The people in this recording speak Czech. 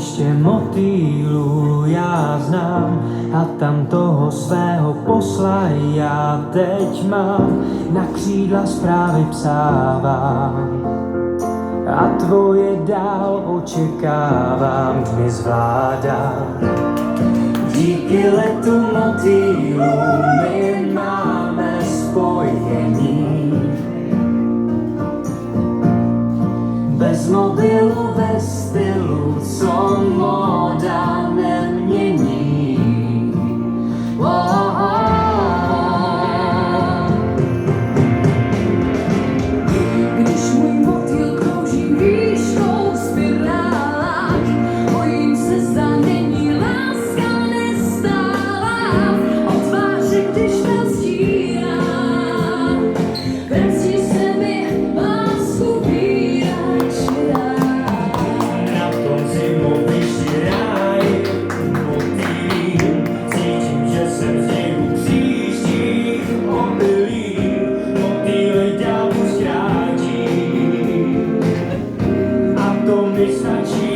Letiště motýlů já znám a tam toho svého posla já teď mám. Na křídla zprávy psávám a tvoje dál očekávám, dny zvládám. Díky letu motýlů my máme spojení. Bez mobilu, bez stylu, co móda nemění. Když můj motýl krouží výškou spirálách, bojím se, zda není láska nestálá. O tváři, když nasírá, vrací se mi lásku víračná. Na tom zimovišti ráj motýlím, cítím, že jsem z něj příští omylí, motýly ďáblu zkrátí. A to mi stačí.